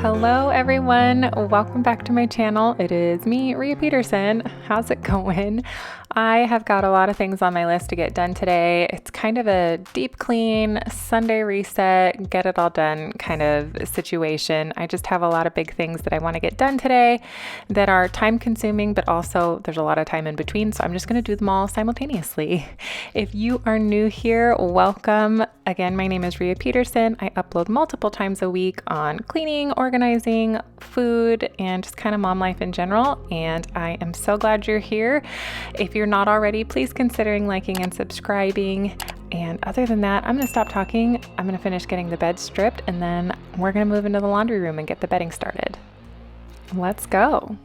Hello everyone, welcome back to my channel. It is me, Rhea Peterson. How's it going? I have got a lot of things on my list to get done today. It's kind of a deep clean, Sunday reset, get it all done kind of situation. I just have a lot of big things that I want to get done today that are time consuming, but also there's a lot of time in between. So I'm just going to do them all simultaneously. If you are new here, welcome. Again, my name is Rhea Peterson. I upload multiple times a week on cleaning, organizing, food, and just kind of mom life in general. And I am so glad you're here. If you're not already, please consider liking and subscribing. And other than that, I'm going to stop talking. I'm going to finish getting the bed stripped, and then we're going to move into the laundry room and get the bedding started. Let's go.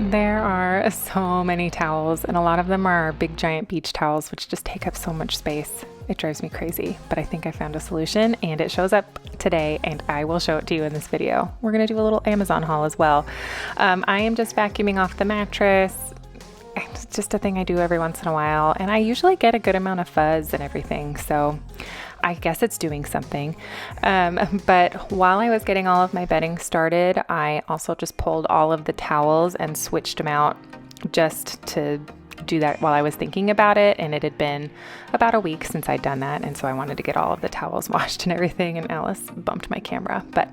There are so many towels, and a lot of them are big giant beach towels, which just take up so much space. It drives me crazy, but I think I found a solution and it shows up today, and I will show it to you in this video. We're gonna do a little Amazon haul as well. I am just vacuuming off the mattress. It's just a thing I do every once in a while, and I usually get a good amount of fuzz and everything, so I guess it's doing something. But while I was getting all of my bedding started, I also just pulled all of the towels and switched them out just to do that while I was thinking about it. And it had been about a week since I'd done that. And so I wanted to get all of the towels washed and everything, and Alice bumped my camera. But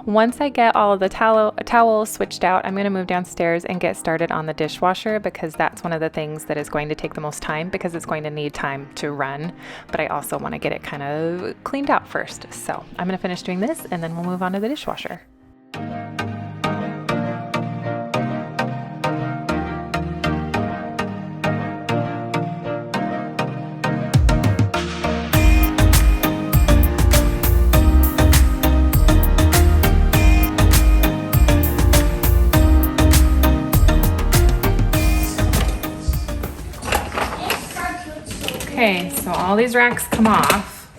once I get all of the towels switched out, I'm going to move downstairs and get started on the dishwasher, because that's one of the things that is going to take the most time, because it's going to need time to run. But I also want to get it kind of cleaned out first. So I'm going to finish doing this, and then we'll move on to the dishwasher. Okay, so all these racks come off.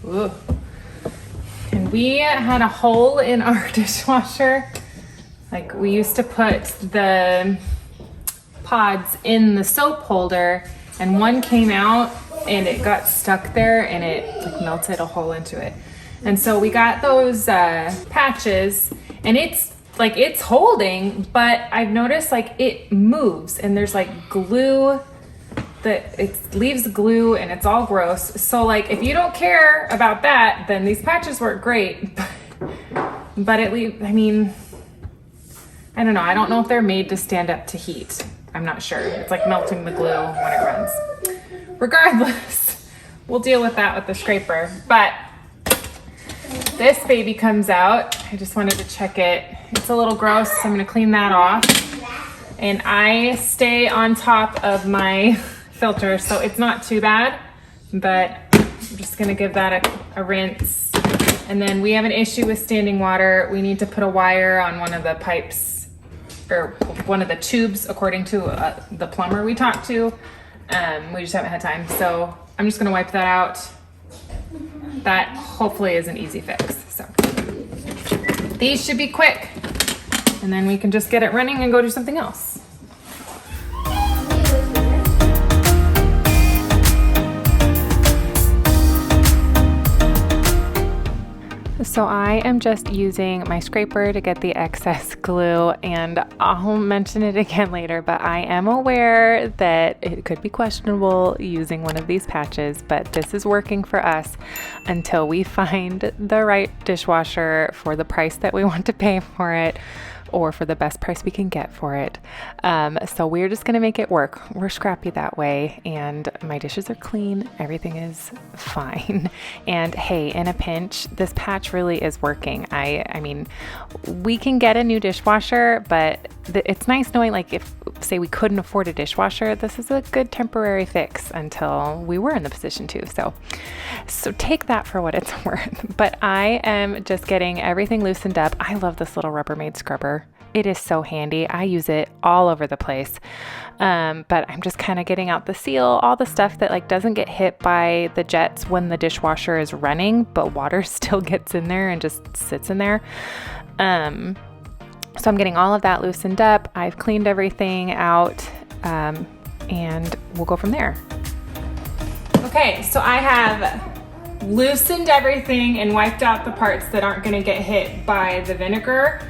Ooh. And we had a hole in our dishwasher. Like, we used to put the pods in the soap holder, and one came out and it got stuck there, and it like melted a hole into it. And so we got those patches, and it's holding, but I've noticed like it moves, and there's like glue that it leaves glue, and it's all gross. So like, if you don't care about that, then these patches work great. But I mean, I don't know. I don't know if they're made to stand up to heat. I'm not sure. It's like melting the glue when it runs. Regardless, we'll deal with that with the scraper. But this baby comes out. I just wanted to check it. It's a little gross, so I'm gonna clean that off. And I stay on top of my filter, so it's not too bad, but I'm just gonna give that a rinse. And then we have an issue with standing water. We need to put a wire on one of the pipes, or one of the tubes, according to the plumber we talked to. We just haven't had time, so I'm just gonna wipe that out. That hopefully is an easy fix. So these should be quick, and then we can just get it running and go do something else. So I am just using my scraper to get the excess glue, and I'll mention it again later, but I am aware that it could be questionable using one of these patches, but this is working for us until we find the right dishwasher for the price that we want to pay for it, or for the best price we can get for it. So we're just gonna make it work. We're scrappy that way, and my dishes are clean. Everything is fine. And hey, in a pinch, this patch really is working. I mean, we can get a new dishwasher, but it's nice knowing, like, if say we couldn't afford a dishwasher, this is a good temporary fix until we were in the position to. So take that for what it's worth. But I am just getting everything loosened up. I love this little Rubbermaid scrubber. It is so handy. I use it all over the place. But I'm just kind of getting out the seal, all the stuff that like doesn't get hit by the jets when the dishwasher is running, but water still gets in there and just sits in there. So I'm getting all of that loosened up. I've cleaned everything out, and we'll go from there. Okay, so I have loosened everything and wiped out the parts that aren't gonna get hit by the vinegar.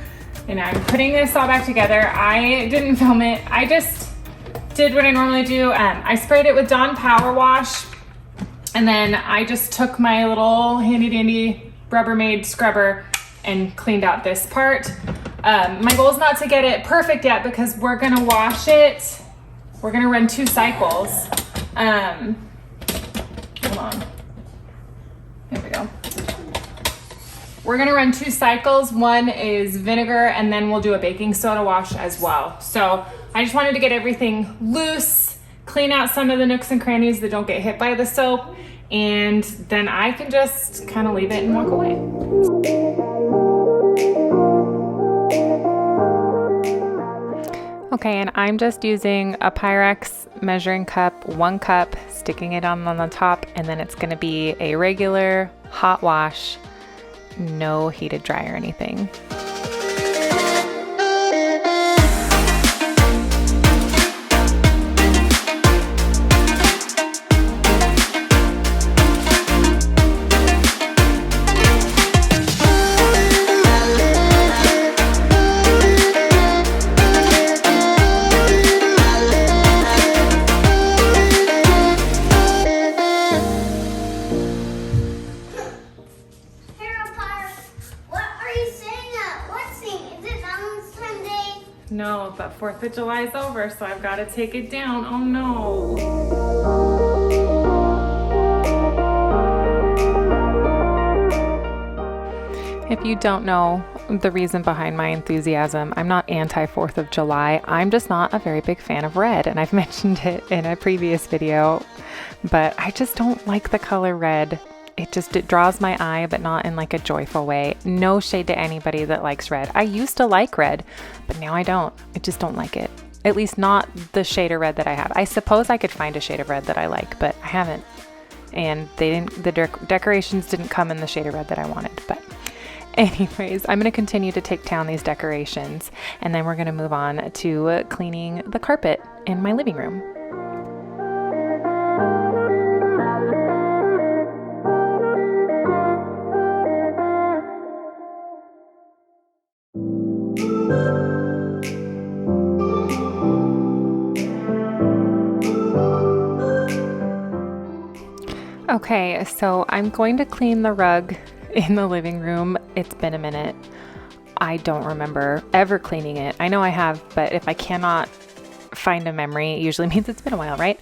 And I'm putting this all back together. I didn't film it. I just did what I normally do. I sprayed it with Dawn Power Wash, and then I just took my little handy dandy Rubbermaid scrubber and cleaned out this part. My goal is not to get it perfect yet because we're gonna wash it. We're gonna run 2 cycles. Hold on. There we go. We're gonna run 2 cycles. One is vinegar, and then we'll do a baking soda wash as well. So I just wanted to get everything loose, clean out some of the nooks and crannies that don't get hit by the soap, and then I can just kind of leave it and walk away. Okay, and I'm just using a Pyrex measuring cup, 1 cup, sticking it on the top, and then it's gonna be a regular hot wash, no heated dry or anything. No, but 4th of July is over, so I've got to take it down. Oh no. If you don't know the reason behind my enthusiasm, I'm not anti 4th of July. I'm just not a very big fan of red, and I've mentioned it in a previous video, but I just don't like the color red. It draws my eye, but not in like a joyful way. No shade to anybody that likes red. I used to like red, but now I don't. I just don't like it. At least not the shade of red that I have. I suppose I could find a shade of red that I like, but I haven't. And the decorations didn't come in the shade of red that I wanted. But anyways, I'm gonna continue to take down these decorations, and then we're gonna move on to cleaning the carpet in my living room. Okay, so I'm going to clean the rug in the living room. It's been a minute. I don't remember ever cleaning it. I know I have, but if I cannot find a memory, it usually means it's been a while, right?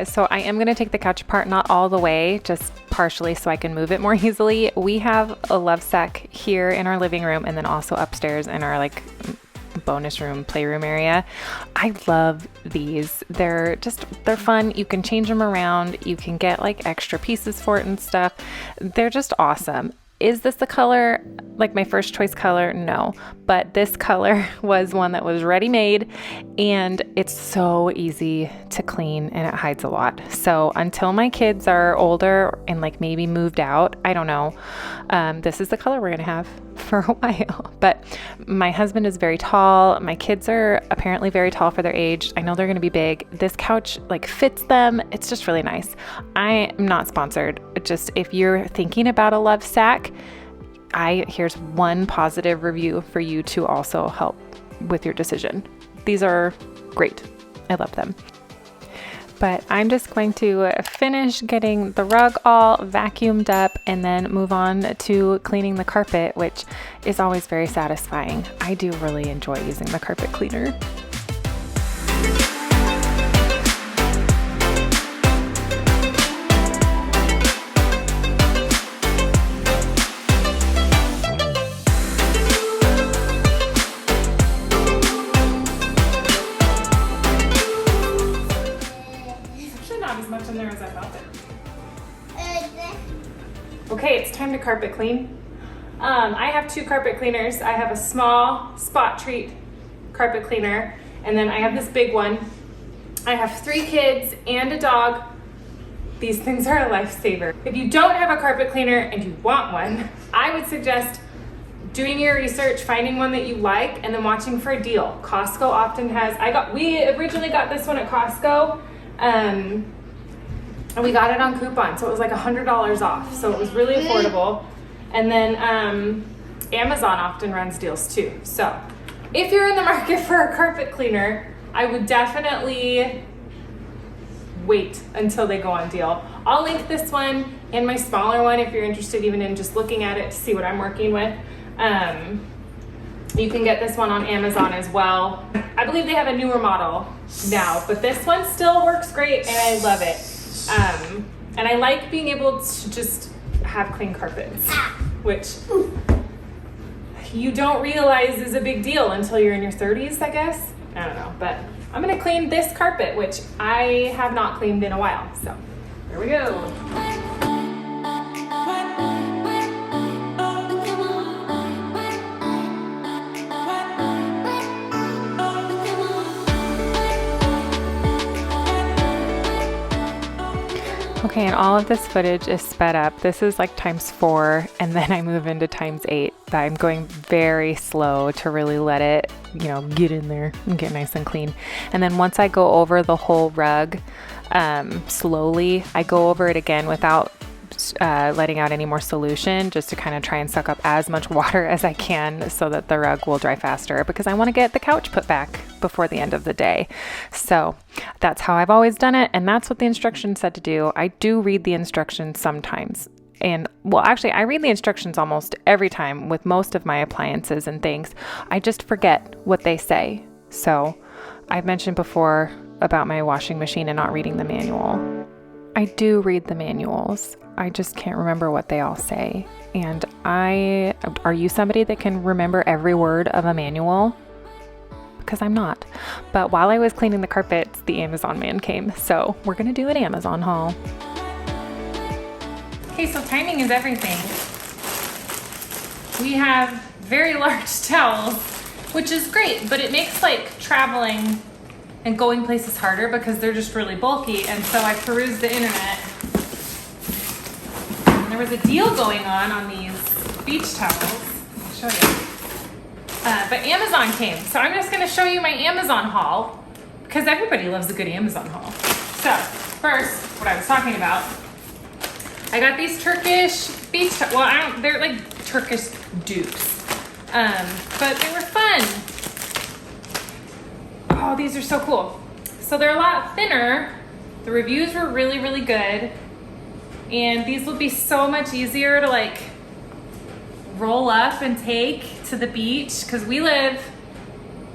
So I am going to take the couch apart, not all the way, just partially so I can move it more easily. We have a Lovesac here in our living room, and then also upstairs in our like bonus room, playroom area. I love these. They're fun. You can change them around. You can get like extra pieces for it and stuff. They're just awesome. Is this the color, like my first choice color? No, but this color was one that was ready-made, and it's so easy to clean and it hides a lot. So until my kids are older and like maybe moved out, I don't know, this is the color we're gonna have for a while. But my husband is very tall. My kids are apparently very tall for their age. I know they're gonna be big. This couch like fits them. It's just really nice. I am not sponsored. Just if you're thinking about a Lovesac, here's one positive review for you to also help with your decision. These are great. I love them. But I'm just going to finish getting the rug all vacuumed up and then move on to cleaning the carpet, which is always very satisfying. I do really enjoy using the carpet cleaner. Okay, it's time to carpet clean. I have two carpet cleaners. I have a small Spot Treat carpet cleaner, and then I have this big one. I have 3 kids and a dog. These things are a lifesaver. If you don't have a carpet cleaner and you want one, I would suggest doing your research, finding one that you like, and then watching for a deal. Costco often has, we originally got this one at Costco, and we got it on coupon, so it was like $100 off, so it was really affordable. And then Amazon often runs deals too. So if you're in the market for a carpet cleaner, I would definitely wait until they go on deal. I'll link this one and my smaller one if you're interested even in just looking at it to see what I'm working with. You can get this one on Amazon as well. I believe they have a newer model now, but this one still works great and I love it. And I like being able to just have clean carpets, which you don't realize is a big deal until you're in your 30s, I guess. I don't know, but I'm gonna clean this carpet, which I have not cleaned in a while. So here we go. Okay, and all of this footage is sped up. This is like ×4, and then I move into ×8. I'm going very slow to really let it, get in there and get nice and clean. And then once I go over the whole rug slowly, I go over it again without letting out any more solution, just to kind of try and suck up as much water as I can so that the rug will dry faster, because I want to get the couch put back before the end of the day. So that's how I've always done it, and that's what the instructions said to do. I do read the instructions sometimes, and actually I read the instructions almost every time with most of my appliances and things. I just forget what they say. So I've mentioned before about my washing machine and not reading the manual. I do read the manuals. I just can't remember what they all say. And are you somebody that can remember every word of a manual? Because I'm not. But while I was cleaning the carpets, the Amazon man came. So we're gonna do an Amazon haul. Okay, so timing is everything. We have very large towels, which is great, but it makes like traveling and going places harder because they're just really bulky. And so I perused the internet. And there was a deal going on these beach towels. I'll show you. But Amazon came. So I'm just gonna show you my Amazon haul because everybody loves a good Amazon haul. So first, what I was talking about, I got these Turkish beach towels. They're like Turkish dupes. But they were fun. Oh, these are so cool. So they're a lot thinner. The reviews were really, really good. And these will be so much easier to like roll up and take to the beach because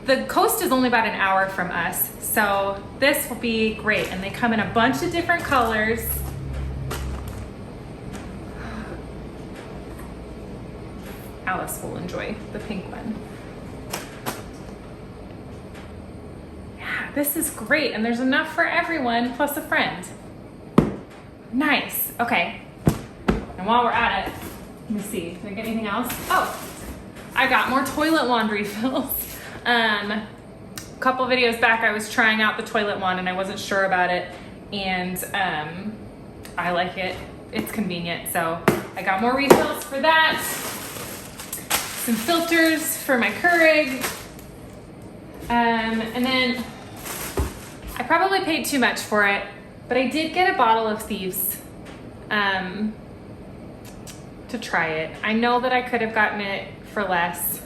the coast is only about an hour from us. So this will be great. And they come in a bunch of different colors. Alice will enjoy the pink one. This is great, and there's enough for everyone plus a friend. Nice. Okay. And while we're at it, let me see. Did I get anything else? Oh, I got more toilet wand refills. A couple videos back, I was trying out the toilet wand, and I wasn't sure about it, and I like it. It's convenient, so I got more refills for that. Some filters for my Keurig, and then I probably paid too much for it, but I did get a bottle of Thieves to try it. I know that I could have gotten it for less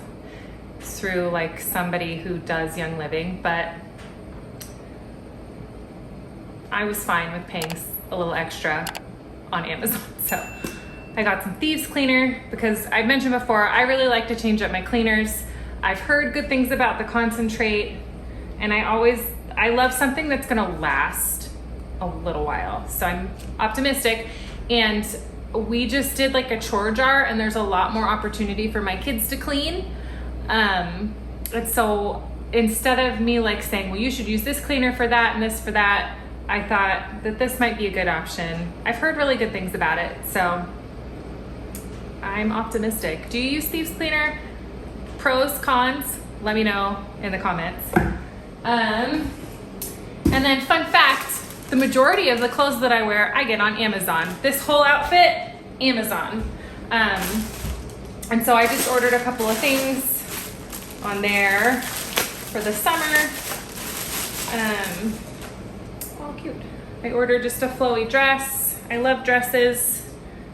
through like somebody who does Young Living, but I was fine with paying a little extra on Amazon. So I got some Thieves cleaner because I mentioned before, I really like to change up my cleaners. I've heard good things about the concentrate, and I love something that's gonna last a little while. So I'm optimistic. And we just did like a chore jar, and there's a lot more opportunity for my kids to clean. And so instead of me like saying, well, you should use this cleaner for that and this for that, I thought that this might be a good option. I've heard really good things about it, so I'm optimistic. Do you use Thieves cleaner? Pros, cons? Let me know in the comments. And then fun fact, the majority of the clothes that I wear, I get on Amazon. This whole outfit, Amazon. And so I just ordered a couple of things on there for the summer. Oh, cute. I ordered just a flowy dress. I love dresses,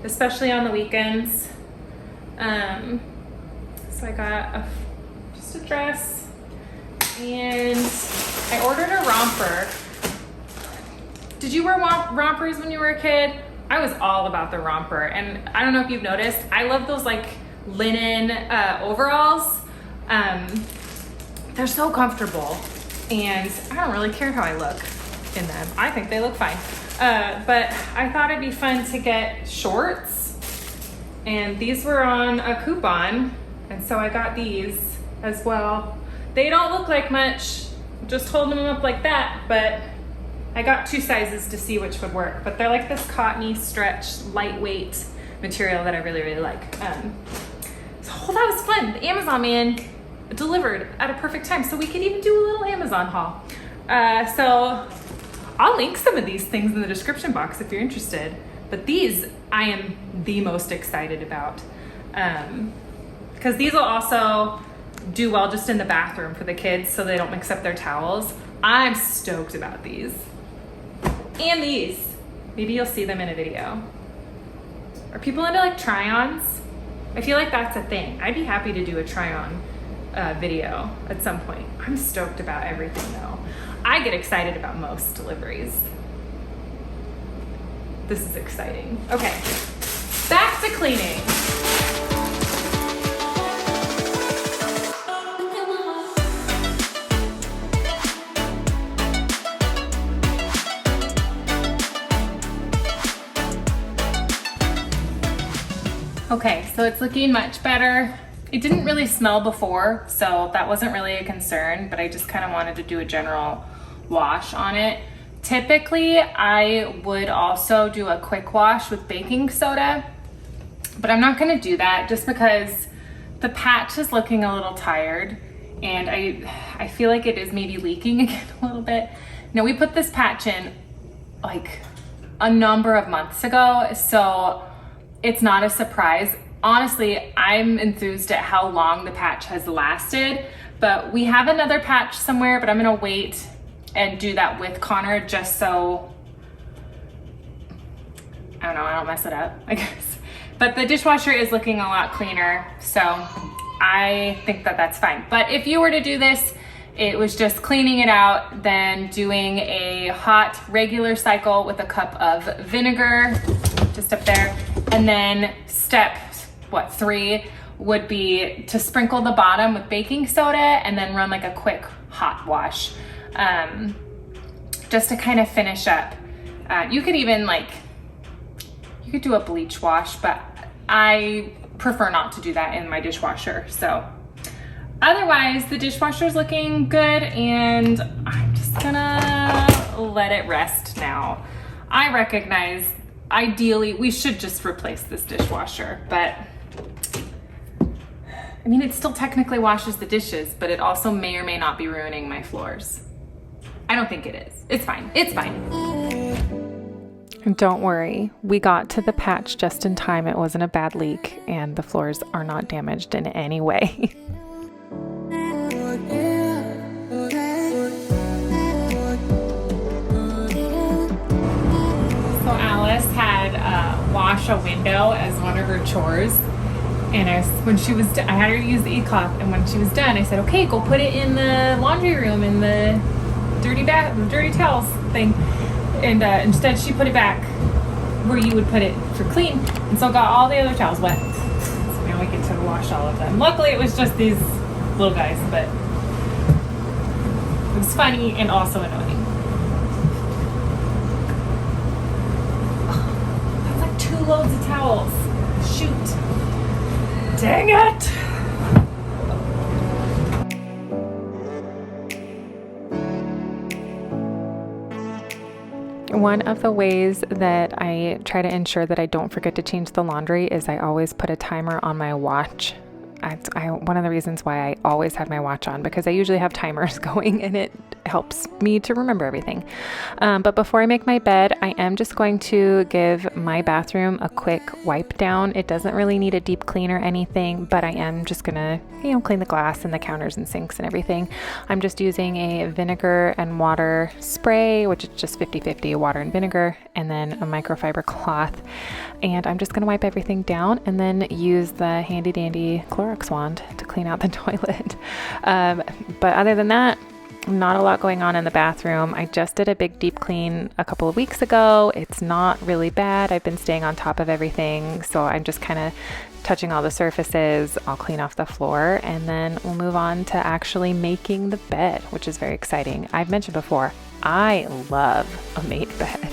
especially on the weekends. So I got just a dress, and I ordered a romper. Did you wear rompers when you were a kid? I was all about the romper, and I don't know if you've noticed, I love those like linen overalls. They're so comfortable, and I don't really care how I look in them. I think they look fine. But I thought it'd be fun to get shorts, and these were on a coupon, and so I got these as well. They don't look like much, just holding them up like that, but I got 2 sizes to see which would work. But they're like this cottony stretch, lightweight material that I really, really like. So that was fun. The Amazon man delivered at a perfect time, so we could even do a little Amazon haul. So I'll link some of these things in the description box if you're interested. But these I am the most excited about, because these will also do well just in the bathroom for the kids so they don't mix up their towels. I'm stoked about these. And these. Maybe you'll see them in a video. Are people into like try-ons? I feel like that's a thing. I'd be happy to do a try-on video at some point. I'm stoked about everything though. I get excited about most deliveries. This is exciting. Okay, back to cleaning. Okay, so it's looking much better. It didn't really smell before, so that wasn't really a concern, but I just kind of wanted to do a general wash on it. Typically, I would also do a quick wash with baking soda, but I'm not gonna do that just because the patch is looking a little tired, and I feel like it is maybe leaking again a little bit. Now, we put this patch in like a number of months ago, so it's not a surprise. Honestly, I'm enthused at how long the patch has lasted, but we have another patch somewhere, but I'm gonna wait and do that with Connor just so, I don't know, I don't mess it up, I guess. But the dishwasher is looking a lot cleaner, so I think that that's fine. But if you were to do this, it was just cleaning it out, then doing a hot regular cycle with a cup of vinegar, just up there. And then step, 3 would be to sprinkle the bottom with baking soda and then run like a quick hot wash, just to kind of finish up. You could even you could do a bleach wash, but I prefer not to do that in my dishwasher. So otherwise, the dishwasher's looking good, and I'm just gonna let it rest now. I recognize ideally we should just replace this dishwasher, but I mean, it still technically washes the dishes, but it also may or may not be ruining my floors. I don't think it is. It's fine. It's fine. Don't worry, we got to the patch just in time. It wasn't a bad leak, and the floors are not damaged in any way. So Alice had wash wash a window as one of her chores. And when she was I had her use the e-cloth, and when she was done, I said, okay, go put it in the laundry room in the dirty towels thing. And instead she put it back where you would put it for clean, and so got all the other towels wet. So now we get to wash all of them. Luckily it was just these little guys, but it was funny and also annoying. That's like 2 loads of towels. Shoot. Dang it! One of the ways that I try to ensure that I don't forget to change the laundry is I always put a timer on my watch. One of the reasons why I always have my watch on, because I usually have timers going and it helps me to remember everything. But before I make my bed, I am just going to give my bathroom a quick wipe down. It doesn't really need a deep clean or anything, but I am just gonna, clean the glass and the counters and sinks and everything. I'm just using a vinegar and water spray, which is just 50-50 water and vinegar, and then a microfiber cloth. And I'm just gonna wipe everything down and then use the handy dandy Clorox wand to clean out the toilet. But other than that, not a lot going on in the bathroom. I just did a big deep clean a couple of weeks ago. It's not really bad. I've been staying on top of everything, so I'm just kind of touching all the surfaces. I'll clean off the floor, and then we'll move on to actually making the bed, which is very exciting. I've mentioned before, I love a made bed.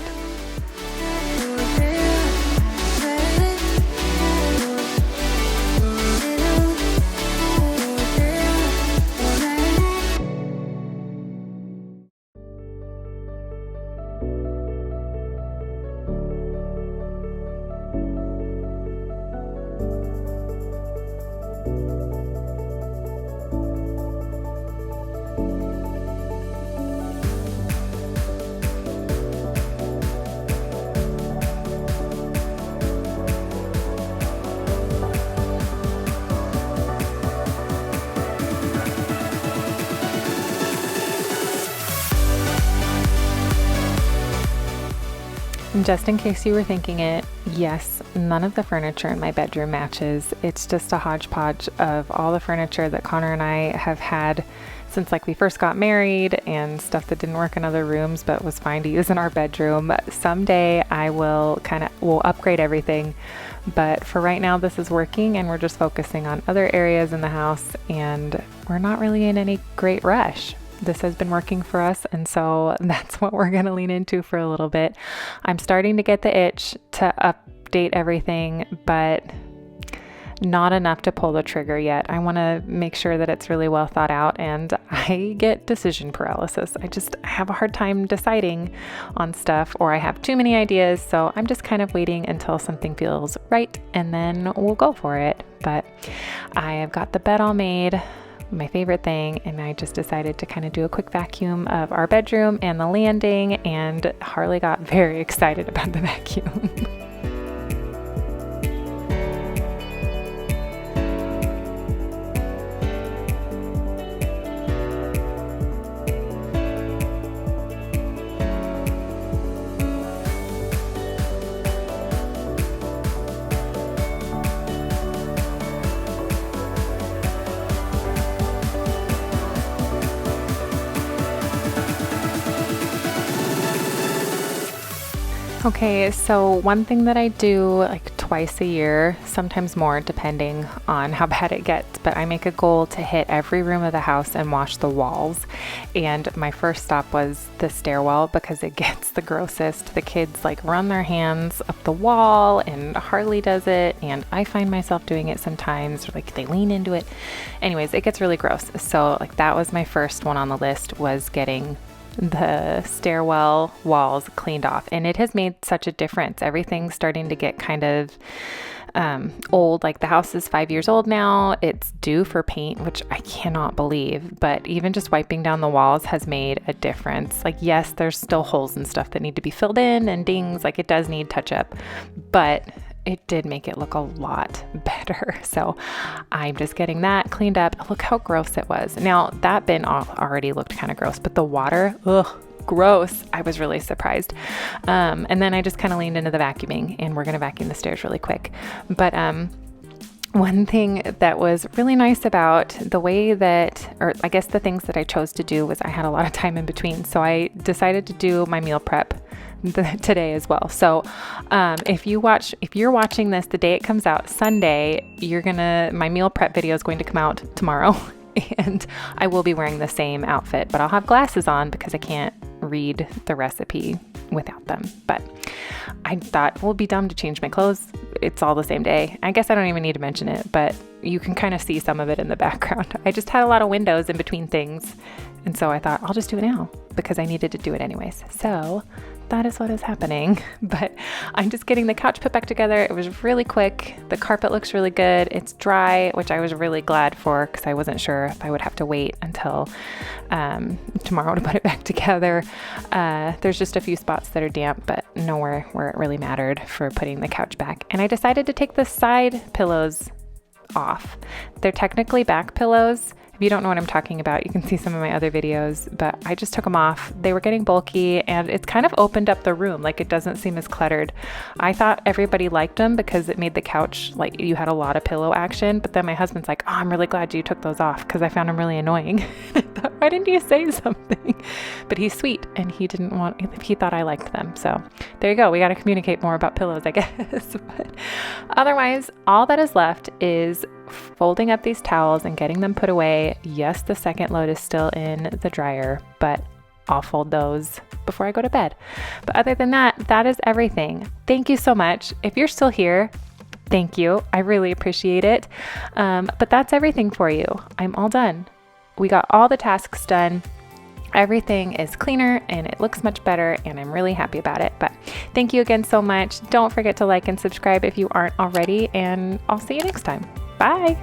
Just in case you were thinking it, yes, none of the furniture in my bedroom matches. It's just a hodgepodge of all the furniture that Connor and I have had since we first got married, and stuff that didn't work in other rooms but was fine to use in our bedroom. Someday I will we'll upgrade everything, but for right now this is working, and we're just focusing on other areas in the house, and we're not really in any great rush. This has been working for us, and so that's what we're going to lean into for a little bit. I'm starting to get the itch to update everything, but not enough to pull the trigger yet. I want to make sure that it's really well thought out, and I get decision paralysis. I have a hard time deciding on stuff, or I have too many ideas, so I'm just kind of waiting until something feels right, and then we'll go for it. But I have got the bed all made, my favorite thing, and I just decided to kind of do a quick vacuum of our bedroom and the landing, and Harley got very excited about the vacuum. Okay, so one thing that I do twice a year, sometimes more depending on how bad it gets, but I make a goal to hit every room of the house and wash the walls. And my first stop was the stairwell because it gets the grossest. The kids run their hands up the wall, and Harley does it, and I find myself doing it sometimes, or they lean into it. Anyways, it gets really gross. So that was my first one on the list, was getting the stairwell walls cleaned off, and it has made such a difference. Everything's starting to get kind of old. The house is 5 years old now. It's due for paint, which I cannot believe, but even just wiping down the walls has made a difference. Yes, there's still holes and stuff that need to be filled in, and dings, it does need touch up, but it did make it look a lot better. So I'm just getting that cleaned up. Look how gross it was. Now that bin already looked kind of gross, but the water, gross. I was really surprised. And then I just kind of leaned into the vacuuming, and we're going to vacuum the stairs really quick. But one thing that was really nice about the way that, or I guess the things that I chose to do, was I had a lot of time in between. So I decided to do my meal prep today as well. So if you're watching this the day it comes out, Sunday, my meal prep video is going to come out tomorrow. And I will be wearing the same outfit, but I'll have glasses on because I can't read the recipe without them. But I thought, well, it'd be dumb to change my clothes. It's all the same day. I guess I don't even need to mention it, but you can kind of see some of it in the background. I just had a lot of windows in between things. And so I thought, I'll just do it now because I needed to do it anyways. So that is what is happening. But I'm just getting the couch put back together. It was really quick. The carpet looks really good. It's dry, which I was really glad for because I wasn't sure if I would have to wait until tomorrow to put it back together. There's just a few spots that are damp, but nowhere where it really mattered for putting the couch back. And I decided to take the side pillows off. They're technically back pillows. If you don't know what I'm talking about, you can see some of my other videos, but I just took them off. They were getting bulky, and it's kind of opened up the room. Like, it doesn't seem as cluttered. I thought everybody liked them because it made the couch, like, you had a lot of pillow action, but then my husband's like, oh, I'm really glad you took those off because I found them really annoying. I thought, why didn't you say something? But he's sweet, and he thought I liked them. So there you go. We got to communicate more about pillows, I guess. But otherwise, all that is left is folding up these towels and getting them put away. Yes, the second load is still in the dryer, but I'll fold those before I go to bed. But other than that, that is everything. Thank you so much. If you're still here, thank you. I really appreciate it. But that's everything for you. I'm all done. We got all the tasks done. Everything is cleaner and it looks much better, and I'm really happy about it. But thank you again so much. Don't forget to like and subscribe if you aren't already, and I'll see you next time. Bye.